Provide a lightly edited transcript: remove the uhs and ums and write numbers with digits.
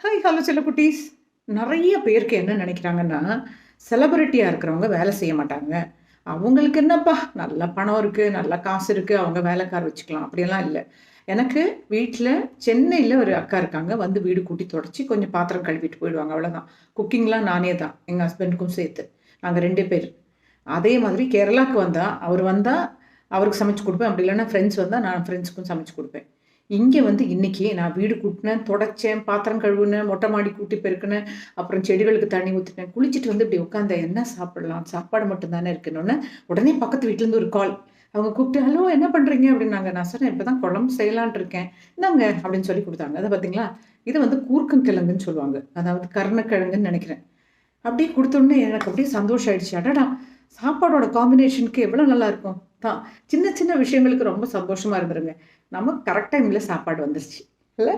Hi, hello செல்லக்குட்டீஸ். நெறைய பேருக்கு என்ன நெனைக்கிறாங்கன்னா, செலிபிரிட்டியா இருக்கிறவங்க வேலை செய்ய மாட்டாங்க. அவங்களுக்கு என்னப்பா நல்ல பணம் இருக்கு, நல்ல காசு இருக்கு, அவங்க வேலைக்கார வச்சுக்கலாம். அப்படியெல்லாம் இல்ல. எனக்கு வீட்ல சென்னையில ஒரு அக்கா இருக்காங்க. வந்து வீடு கூட்டி தொடச்சு, கொஞ்சம் பாத்திரம் கழுவிட்டு போயிடுவாங்க. அவ்வளோதான். குக்கிங்லாம் நானே தான். எங்க ஹஸ்பண்டுக்கும் சேர்த்து. நாங்க 2 பேர். அதே மாதிரி கேரளாக்கு வந்தா, அவரு வந்தா அவருக்கு சமைச்சு குடுப்பேன். அப்படி இல்லன்னா ஃப்ரெண்ட்ஸ் வந்தா நான் ஃப்ரெண்ட்ஸ்க்கும் சமைச்சு குடுப்பேன். இங்க வந்து இன்னைக்கு நான் வீடு கூட்டுனேன், தொடச்சேன், பாத்திரம் கழுவுனேன், மொட்டை மாடி கூட்டி பெருக்குனேன், அப்புறம் செடிகளுக்கு தண்ணி ஊத்துனேன். குளிச்சுட்டு வந்து இப்படி உட்காந்தேன். என்ன சாப்பிடலாம்? சாப்பாடு மட்டும் தானே இருக்குன்னோனே, உடனே பக்கத்து வீட்லேருந்து ஒரு கால். அவங்க கூப்பிட்டு, "ஹலோ என்ன பண்றீங்க?" அப்படின்னாங்க. நான் சொன்னேன், "இப்பதான் குழம்பு செய்யலான்ட்டு இருக்கேன்." "இந்தாங்க" அப்படின்னு சொல்லி குடுத்தாங்க. அத பார்த்தீங்களா? இது வந்து கூர்க்கங்கிழங்குன்னு சொல்லுவாங்க. அதாவது கருணக்கிழங்குன்னு நெனைக்கிறேன். அப்படியே குடுத்தோனே எனக்கு அப்படியே சந்தோஷம் ஆயிடுச்சு. அடடா! சாப்பாடோட காம்பினேஷனுக்கு எவ்வளோ நல்லாருக்கும். தான் சின்ன சின்ன விஷயங்களுக்கு ரொம்ப சந்தோஷமா இருந்துருங்க. நமக்கு கரெக்ட் டைம்ல சாப்பாடு வந்துருச்சு. இல்ல?